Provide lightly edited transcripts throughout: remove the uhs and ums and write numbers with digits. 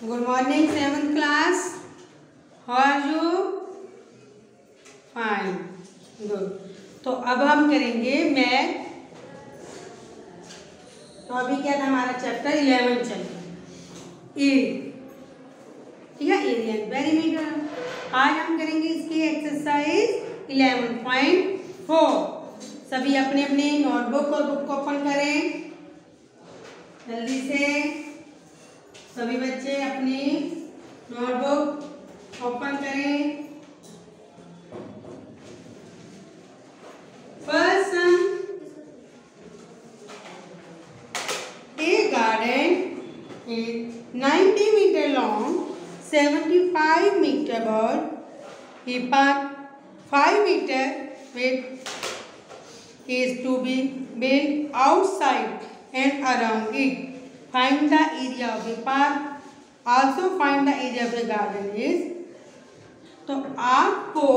Good morning, 7th class. How are you? Fine. Good. तो अब हम करेंगे मैथ। तो अभी क्या था हमारा चैप्टर 11 चल रहा है, ठीक है, एरिया एंड पेरीमीटर। आज हम करेंगे इसकी एक्सरसाइज 11.4। सभी अपने अपने नोटबुक और बुक को ओपन करें जल्दी से। सभी बच्चे अपनी नोटबुक ओपन करें। First sum, a garden is 90 meter long, 75 meter broad, a park 5 meter width is to be built outside and around it. Find the area of the park. Also find the area of the garden is. तो आपको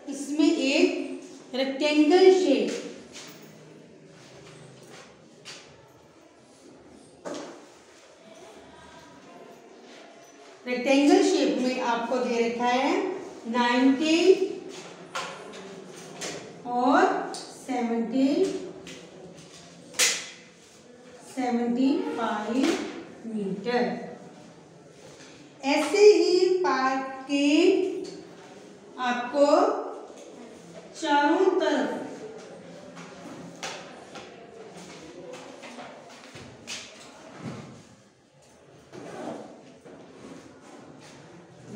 इसमें एक rectangle shape में आपको दे रखा है 90 और 75 metre. ऐसे ही पार्क के आपको चारों तरफ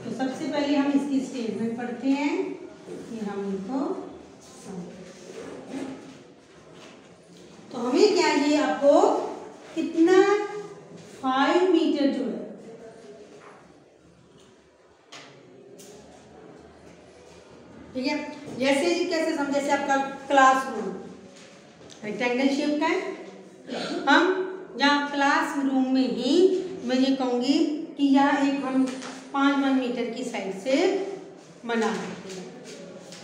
तो सबसे पहले हम इसकी स्टेटमेंट पढ़ते हैं कि हम इनको तो हमें क्या ये आपको कितना 5 मीटर जो है ठीक है। जैसे कैसे समझे, जैसे आपका क्लासरूम रेक्टेंगल शेप का है। हम यहाँ क्लासरूम में ही मैं ये कहूँगी कि यहाँ एक हम 5 मीटर की साइड से बना देते हैं,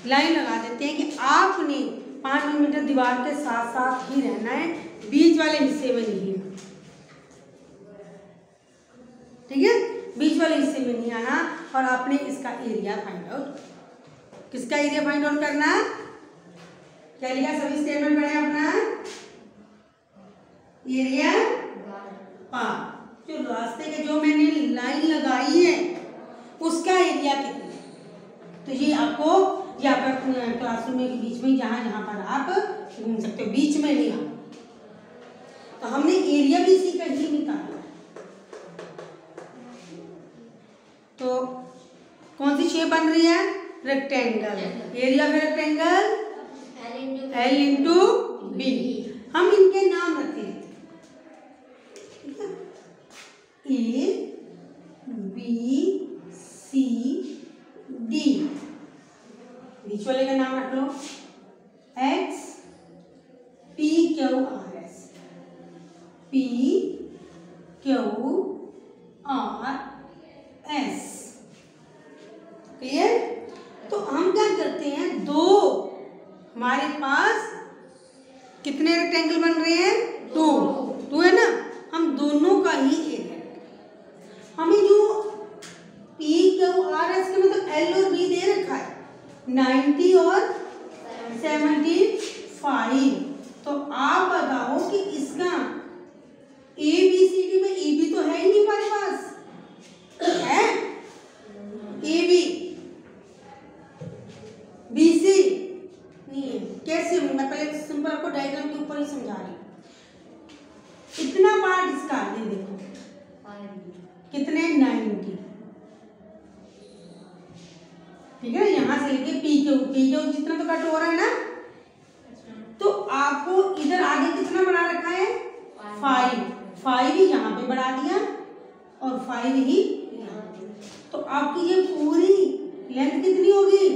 लाइन लगा देते हैं कि आपने 5 मीटर दीवार के साथ साथ ही रहना है, बीच वाले हिस्से में नहीं आना, ठीक है, बीच वाले हिस्से में नहीं आना। और आपने इसका एरिया फाइंड आउट, किसका एरिया फाइंड आउट करना, क्या लिखा सभी स्टेटमेंट पढ़े अपना एरिया। हाँ, जो रास्ते के जो मैंने लाइन लगाई है उसका एरिया कितना, तो ये आपको या पर क्लासरूम के बीच में जहाँ पर आप घूम सकते हो, बीच में नहीं आप। तो हमने एरिया भी इसी का ही निकाला। तो कौन सी शेप बन रही है, रेक्टेंगल। एरिया में रेक्टेंगल L इंटू बी। हम इनके नाम रखते हैं, ठीक है, A B C D। बीच वाले का नाम रख लो X P Q R S, P Q R S। Clear. तो हम क्या करते हैं, दो हमारे पास कितने रेक्टेंगल बन रहे हैं, दो है ना। हम दोनों का ही एरिया, हमें जो P Q R S के मतलब L और B दे रखा है 90 और 75। तो आप बताओ कि इसका ABCD में AB तो है ही नहीं हमारे पास, है AB BC नहीं है। कैसे, मैं पहले सिंपल आपको डायग्राम के ऊपर ही समझा रही हूँ। इतना पार्ट इसका ये देखो कितने 90, ठीक है। यहाँ से लेके पी क्यू जितना तो कट हो रहा है ना, तो आपको इधर आगे कितना बढ़ा रखा है 5 ही यहाँ पे बढ़ा दिया और 5 ही यहाँ पे। तो आपकी ये पूरी लेंथ कितनी होगी,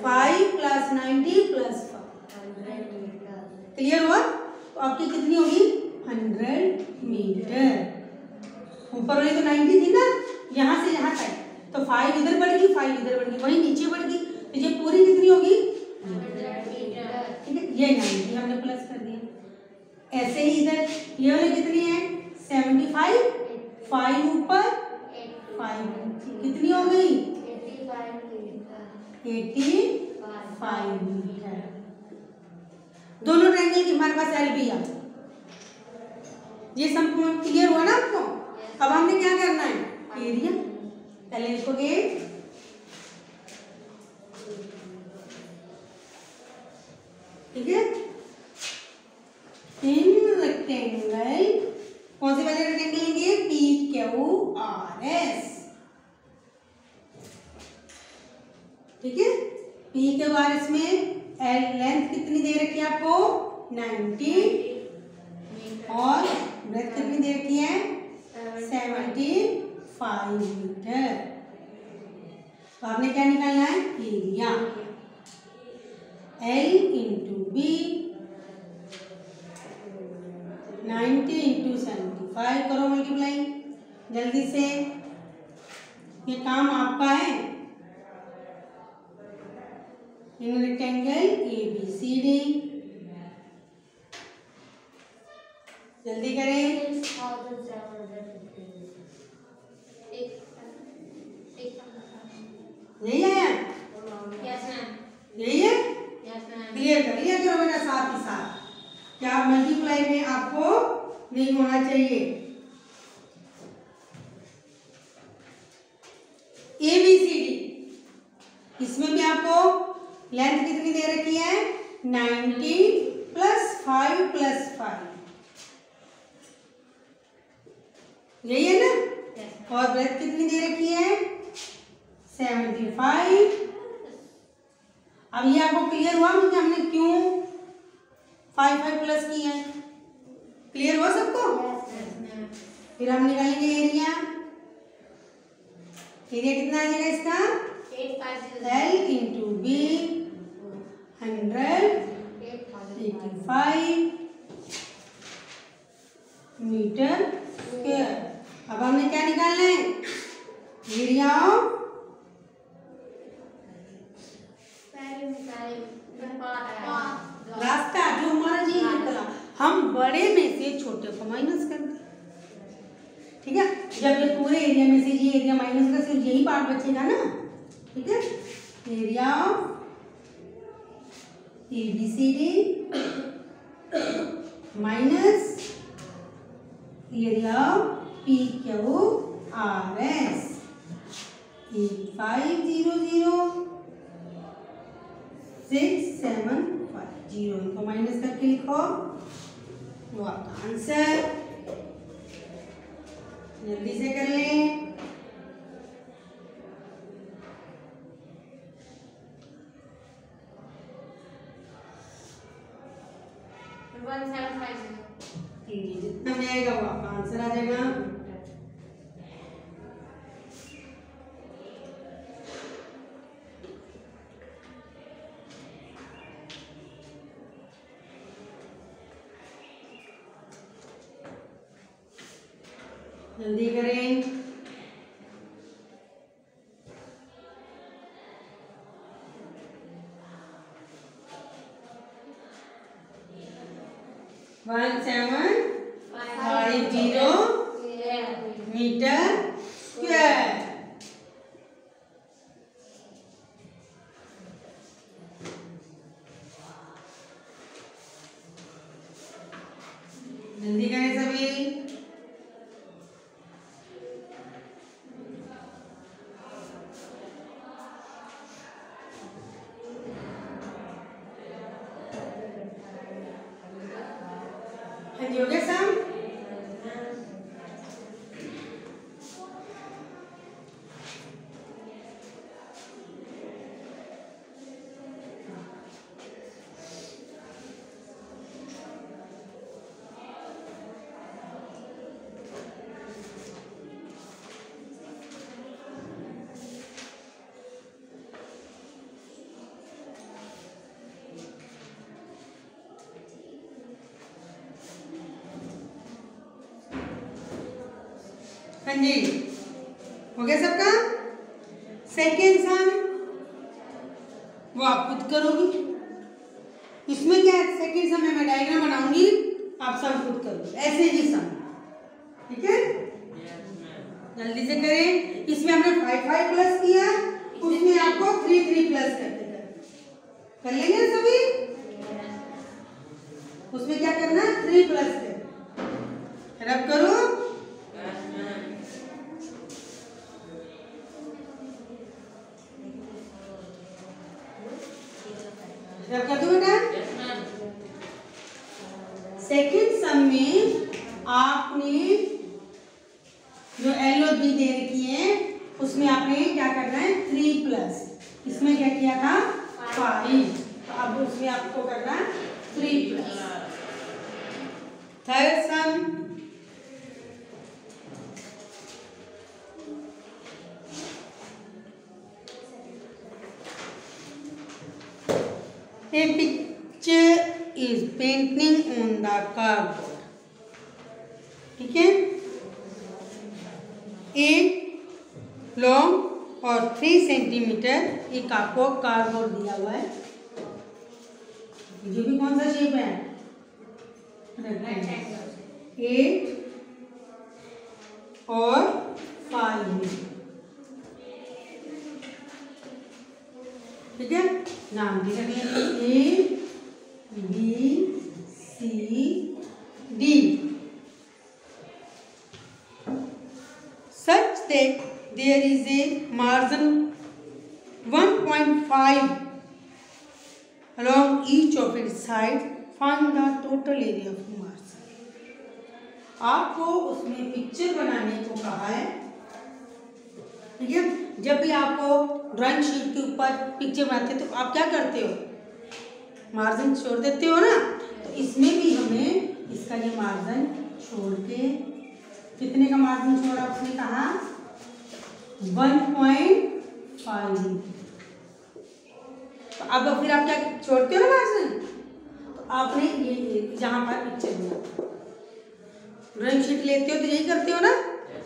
5 + 90 + 5। क्लियर हुआ। तो आपकी कितनी होगी 100 मीटर। ऊपर वाली तो 90 थी ना, यहाँ से यहाँ तक, तो 5 इधर बढ़ गई, 5 इधर बढ़ गई, वही नीचे बढ़ गई, तो ये पूरी कितनी होगी 100 मीटर, ठीक है। ये 90 हमने प्लस कर दिया। ऐसे ही इधर ये वाली कितनी है 75 5 ऊपर 5, कितनी हो गई? 85 मीटर। दोनों ट्रायंगल की हमारे पास एल भी है। ये संपूर्ण क्लियर हुआ ना आपको? अब हमने क्या करना है? एरिया पहले लिखोगे, ठीक है। इन रेक्टेंगल, कौन से वाले रेक्टेंगल लेंगे? पी क्यू आर एस, ठीक है। पी क्यू आर एस में एल लेंथ कितनी दे रखी है आपको? 90 और ब्रेथ कितनी दे रखी है? 75 मीटर। तो आपने क्या निकालना है? Area. L into B, 90 into 75 करो मल्टीप्लाई जल्दी से, ये काम आपका है। इन रेक्टेंगल ABCD, जल्दी करें। यही है, यही है, क्लियर कर लिया करो मेरा साथ ही साथ। क्या मल्टीप्लाई में आपको नहीं होना चाहिए? ABCD, इसमें भी आपको लेंथ कितनी दे रखी है? 90 प्लस 5 प्लस 5, यही है ना। और ब्रेथ कितनी दे रखी है? 75। अब ये आपको क्लियर हुआ कि हमने क्यों 5 प्लस की है? क्लियर हुआ सबको? फिर हम निकालेंगे एरिया। एरिया कितना आ जाएगा इसका? L into B 185 metre square. अब हमने क्या निकालना है? एरिया ऑफ रास्ता जो हमारा जी निकला, हम बड़े में से छोटे को माइनस कर दें, ठीक है। जब ये पूरे एरिया में से ये एरिया माइनस का सिर्फ यही पार्ट बचेगा ना, ठीक है। Area of ABCD minus area of PQRS 8500 6750, इनको माइनस करके लिखो, वो आपका आंसर। जल्दी से कर लें। जितना में आएगा वो आपका आंसर आ जाएगा। जल्दी करें। One 750 metre square. जल्दी करें सभी। हाँ जी, हो गया सब? हाँ जी, हो गया सबका? सेकेंड सम वो आप खुद करोगी। इसमें क्या है, सेकेंड सम में मैं डायग्राम बनाऊंगी, आप सम खुद करोगे, ऐसे ही सम, ठीक है। जल्दी से करें। इसमें हमने 5 प्लस किया, उसमें आपको 3 प्लस करते कर लेंगे सभी। उसमें क्या करना, 3 प्लस कर। रब करो, रब कर दो बेटा। सेकंड सम में आपने जो एल और बी दे रखी है उसमें आपने क्या करना है, 3 प्लस। इसमें क्या किया था, 5। तो अब उसमें आपको करना 3 plus. Third some, a picture is painting on the cardboard। ठीक है, 8 लॉन्ग और 3 सेंटीमीटर एक आपको कार्डबोर्ड दिया हुआ है। ये भी कौन सा शेप है, 8 और 5। ठीक है, नाम भी रख लेंगे A B C D, such that there is a margin 1.5 along each of its side। Find the total area of margin। आपको उसमें पिक्चर बनाने को कहा है। ठीक है, जब भी आपको ड्राइंग शीट के ऊपर पिक्चर बनाते हैं तो आप क्या करते हो, मार्जिन छोड़ देते हो ना। तो इसमें भी हमें इसका ये मार्जिन छोड़ के, कितने का मार्जिन छोड़ा उसने कहा, 1.5। तो अब फिर आप क्या छोड़ते हो ना मार्जिन, तो आपने ये जहाँ पर पिक्चर बना, ड्राइंग शीट लेते हो तो यही करते हो ना,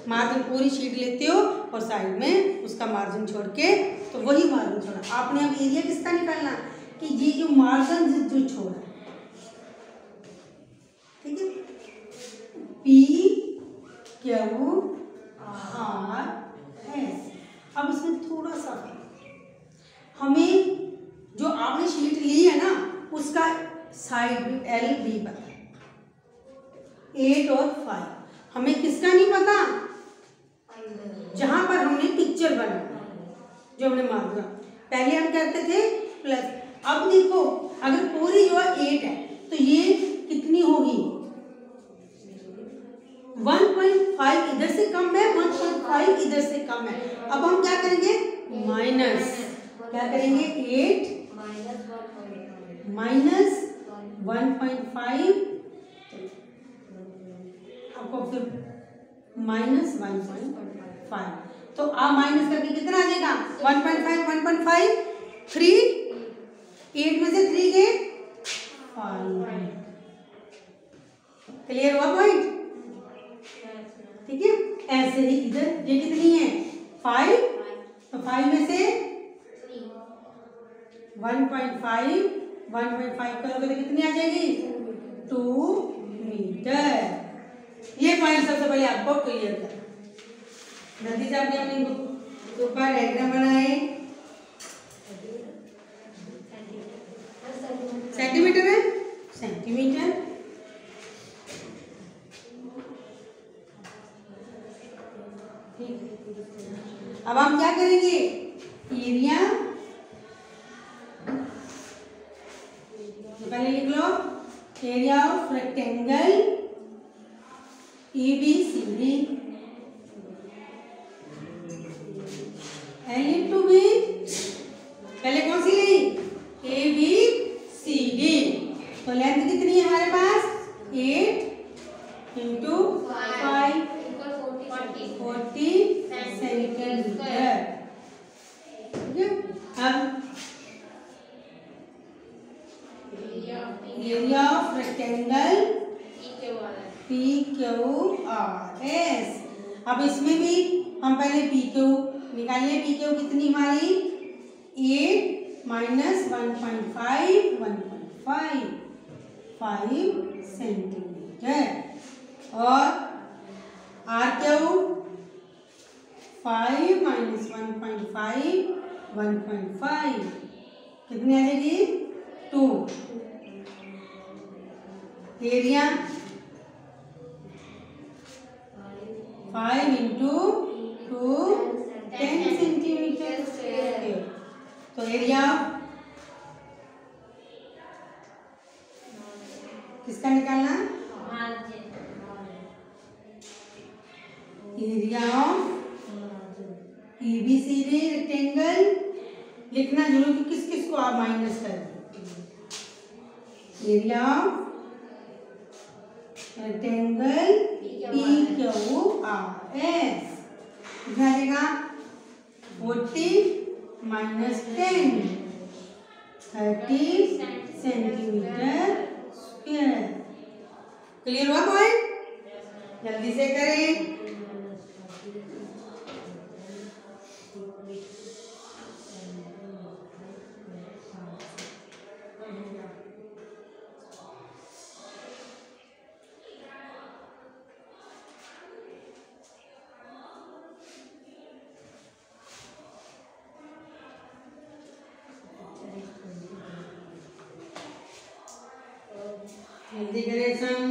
मार्जिन पूरी शीट लेते हो और साइड में उसका मार्जिन छोड़ के, तो वही मार्जिन छोड़ा आपने। अब एरिया किसका निकालना, कि ये जो मार्जिन जो छोड़ा, ठीक है, P Q R S। अब इसमें थोड़ा सा हमें जो आपने शीट ली है ना उसका साइड L B पता है, 8 और 5। हमें किसका नहीं पता, जहां पर हमने पिक्चर बनाया, जो हमने मार्जिन पहले हम कहते थे प्लस। अब देखो अगर पूरी जो 8 है तो ये कितनी होगी, 1.5 इधर से कम है, 1.5 इधर से कम है। अब हम क्या करेंगे, माइनस, क्या करेंगे, 8 माइनस 1.5, आपको फिर माइनस 1.5। तो आप माइनस करके कितना आ जाएगा, 1.5 1.5 3, 8 में से 3 गए 5। क्लियर हुआ पॉइंट, ठीक है। ऐसे ही इधर ये कितनी है, 5, तो 5 में से 1.5 करोगे तो कितनी आ जाएगी, 2 मीटर। ये पॉइंट सबसे पहले आपको क्लियर करना। जल्दी से आपने अपनी बुक ऊपर डायग्राम बनाए, सेंटीमीटर है, सेंटीमीटर। अब हम क्या करेंगे, एरिया पहले लिख लो, area of rectangle ABCD, L into B, पहले कौन सी ली, ABCD। तो लेंथ कितनी है हमारे पास, 8 इंटू 5 40 सेंटीमीटर। अब एरिया ऑफ रेक्टेंगल PQRS। अब इसमें भी हम पहले PQ निकालिए। PQ कितनी हमारी, 8 माइनस 1.5 5 सेंटीमीटर। और RQ 5 माइनस 1.5 1.5 कितनी आ जाएगी 2। Area 5 into 2 10 centimetre square. तो एरिया किसका निकालना? एरिया ऑफ ABCD रेक्टेंगल लिखना जरूर कि किस किस को आप माइनस कर। एरिया ऑफ रेक्टेंगल PQRS कितना आएगा 40 माइनस 10 30 सेंटीमीटर स्क्वायर। क्लियर हुआ पॉइंट? जल्दी से करें। जल्दी करें सम।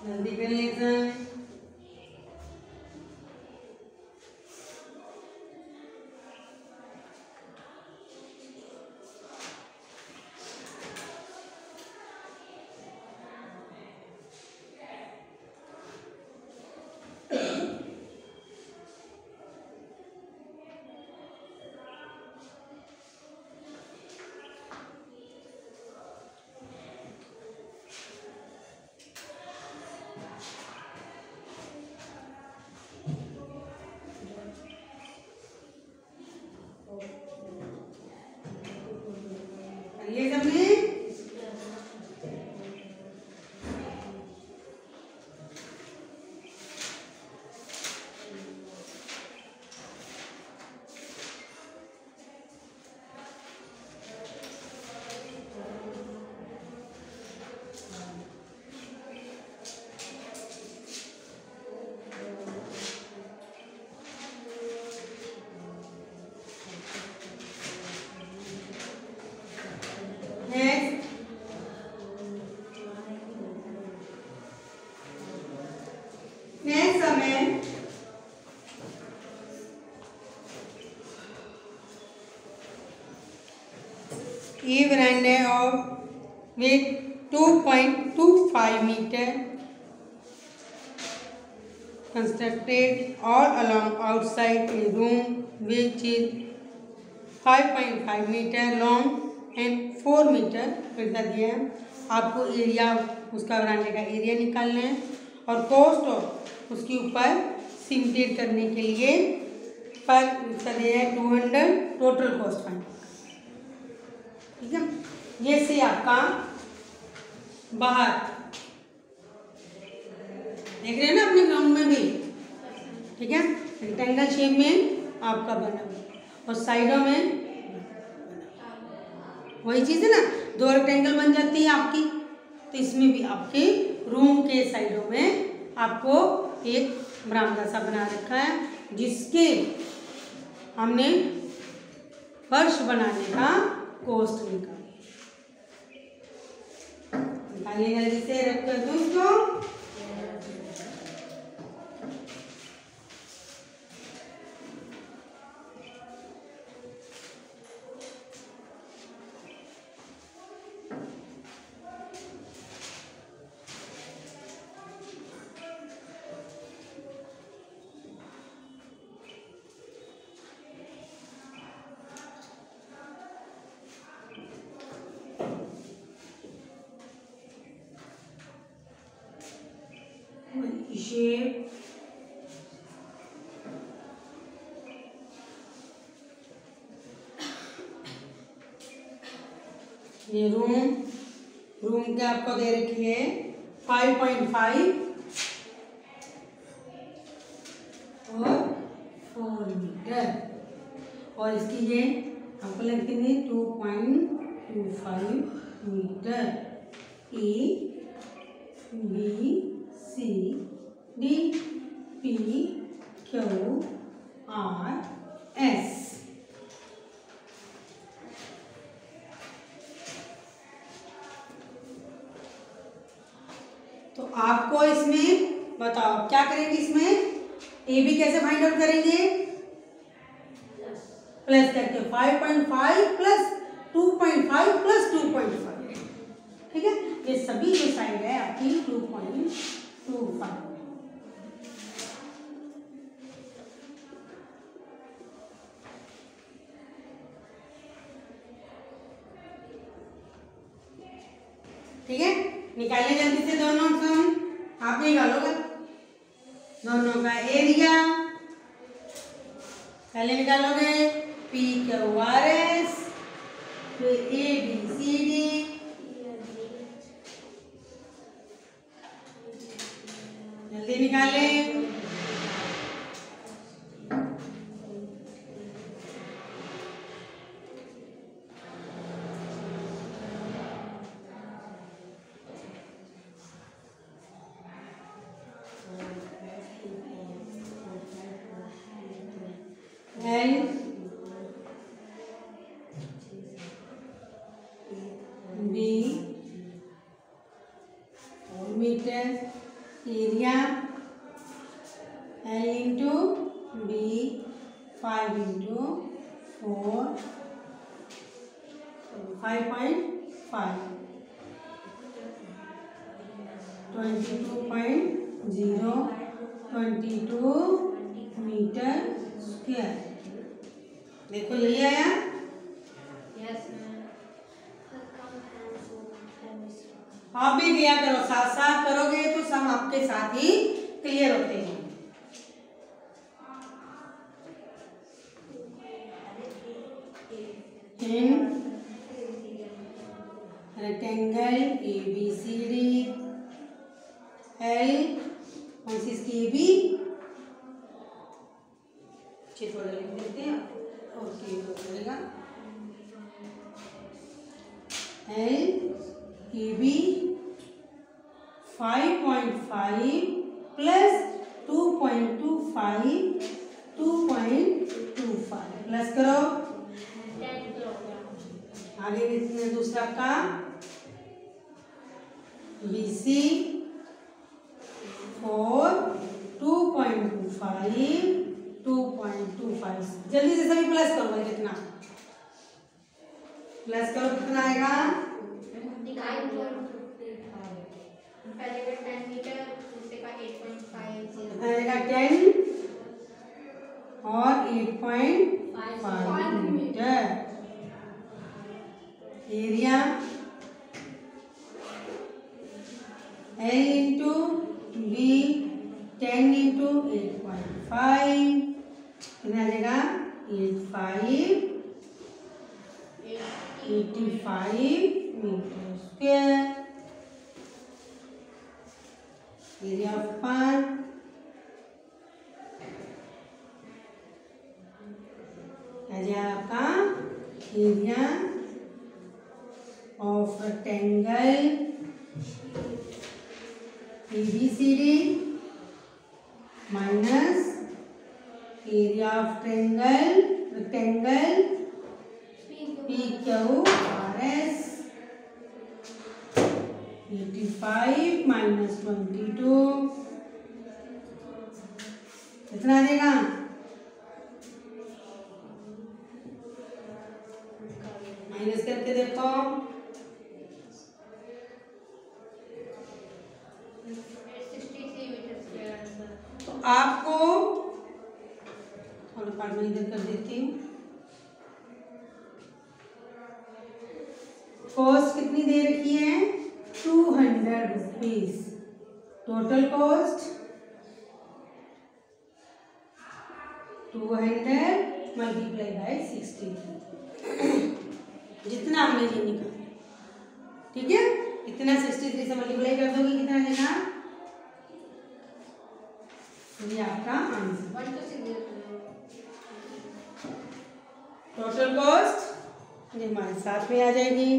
जल्दी कर लें सम। ये सबने A veranda of with 2.25 meter constructed all along outside a room which is 5.5 meter long and 4 meter width दिया है। आपको एरिया उसका वरांडे का एरिया निकालना है और कॉस्ट ऑफ उसके ऊपर सिमटेड करने के लिए पर उसका दिया है 200 टोटल कॉस्ट फाइंड। ठीक है, ये से आपका बाहर देख रहे हैं ना अपने ग्राउंड में भी। ठीक है, रेक्टेंगल शेप में आपका बना और साइडों में वही चीज़ है ना, 2 रेक्टेंगल बन जाती है आपकी। तो इसमें भी आपके रूम के साइडों में आपको एक बरामदा सा बना रखा है जिसके हमने फर्श बनाने का कॉस्ट निकालिए। जल्दी से रख कर दो इसको। ये रूम के आपको दे रखी है 5.5 और 4 मीटर, और इसकी ये आपको लेंथ कितनी 2.25 metre. A B C D P Q R S. तो आपको इसमें बताओ क्या करेंगे, इसमें ए बी कैसे फाइंड आउट करेंगे, प्लस करके 5.5 प्लस 2.5 प्लस 2.5, ठीक है। ये सभी जो साइड है आपकी 2.25। ठीक है, निकालिए जल्दी से दोनों सम, आप निकालोगे दोनों का एरिया, पहले निकालोगे पी क्यू आर एस, फिर ए बी सी डी, जल्दी निकालें। L B metre, area L into B 5 into 4 5.5 22 metre square. देखो यही आया। आप भी किया करो, साथ साथ करोगे तो सम आपके साथ ही क्लियर होते हैं। Rectangle A B C D, L कौन सी इसकी ए बी, थोड़ा लिख देते हैं ओके हो जाएगा। L A B 5.5 plus 2.25 plus करो, आगे दूसरा का बी सी 4 2.25 जल्दी से सभी प्लस करो भाई, कितना प्लस करो, कितना आएगा पहले का 10 मीटर, दूसरे का 8.5 आएगा 10 और 8.5 metre. Area L into B 10 into 8.5 कितना आ जाएगा 85 मीटर स्क्वायर। एरिया ऑफ पान आपका area of rectangle ABCD minus area of rectangle PQRS 85 minus 22 कितना देगा माइनस करके देखो, तो आपको थोड़ा पार्ट में इधर कर देती हूँ। कॉस्ट कितनी दे रखी है 200 rupees, total cost 200 multiply by 60 जितना हमने ये निकाला ठीक है, इतना 63 से मल्टीप्लाई कर दोगे कितना देगा, ये आपका आंसर। टोटल कॉस्ट ये हमारे साथ में आ जाएगी।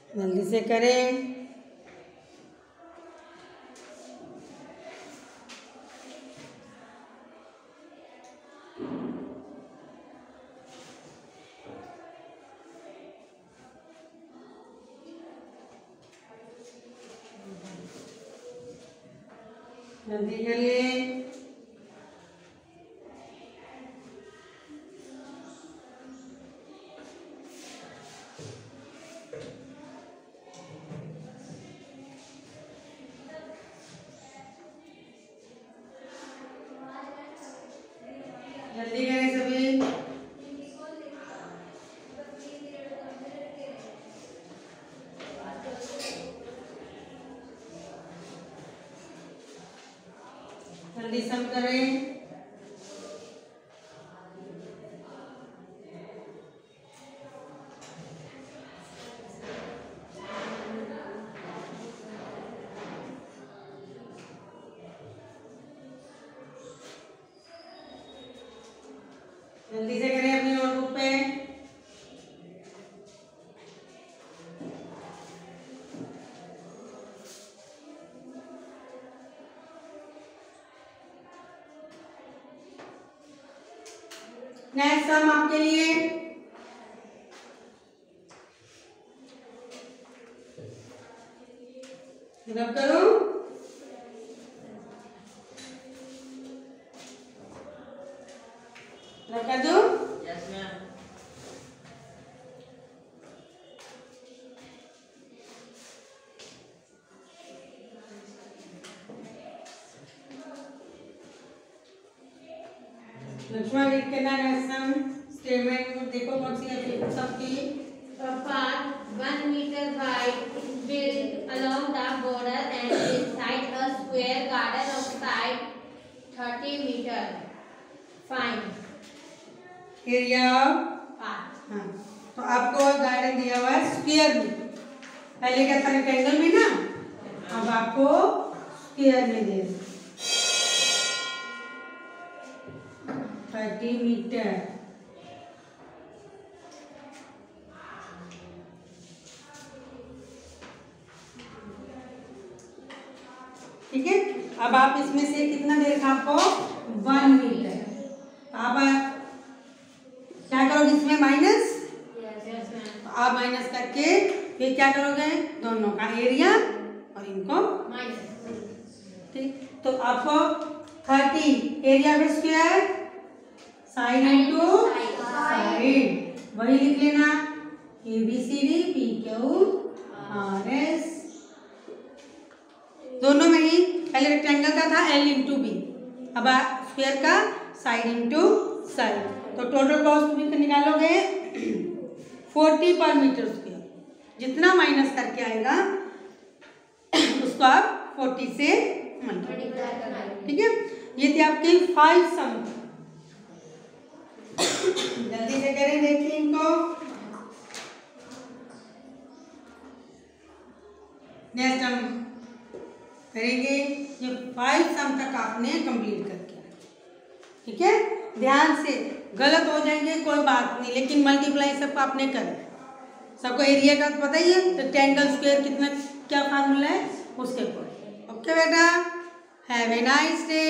जल्दी से करें। जल्दी कर ले। जल्दी करें सभी। जल्दी सम करें। जल्दी से करें अपनी नोटबुक पे। नेक्स्ट सम आपके लिए रब करो। रब कर दो। Yes ma'am. लक्ष्मण रीड करना है सम स्टेटमेंट, देखो कौन सी है सबकी। Path 1 meter wide is built along the border and inside a square garden of side 30 meter. Find area path. हाँ, तो आपको गार्डन दिया हुआ है स्क्वायर में, पहले क्या था रेक्टेंगल में ना, अब आपको स्क्वायर में दे 30 मीटर। ठीक है, अब आप इसमें से कितना दे रखा आपको 1 मीटर, आप क्या करोगे इसमें माइनस, Yes ma'am. आप माइनस करके फिर क्या करोगे दोनों का एरिया और इनको, Minus. ठीक, तो आपको 30 area of square side into side वही लिख लेना, ABCD PQ RS दोनों में ही, पहले रेक्टेंगल का था L इंटू बी, अब स्क्वायर का साइड इंटू साइड, तो टोटल कॉस्ट भी निकालोगे 40 पर मीटर स्क्वायर, जितना माइनस करके आएगा उसको आप 40 से मल्टीप्लाई करना, ठीक है। ये थी आपकी 5 सम। जल्दी से करें, देखिए इनको। नेक्स्ट हम करेंगे ये 5 सम तक आपने कंप्लीट करके, ठीक है। ध्यान से, गलत हो जाएंगे कोई बात नहीं, लेकिन मल्टीप्लाई सबको आपने करना है। सबको एरिया का पता ही है, रेक्टेंगल स्क्वायर कितना क्या फार्मूला है उसके ऊपर। ओके बेटा, हैव ए नाइस डे।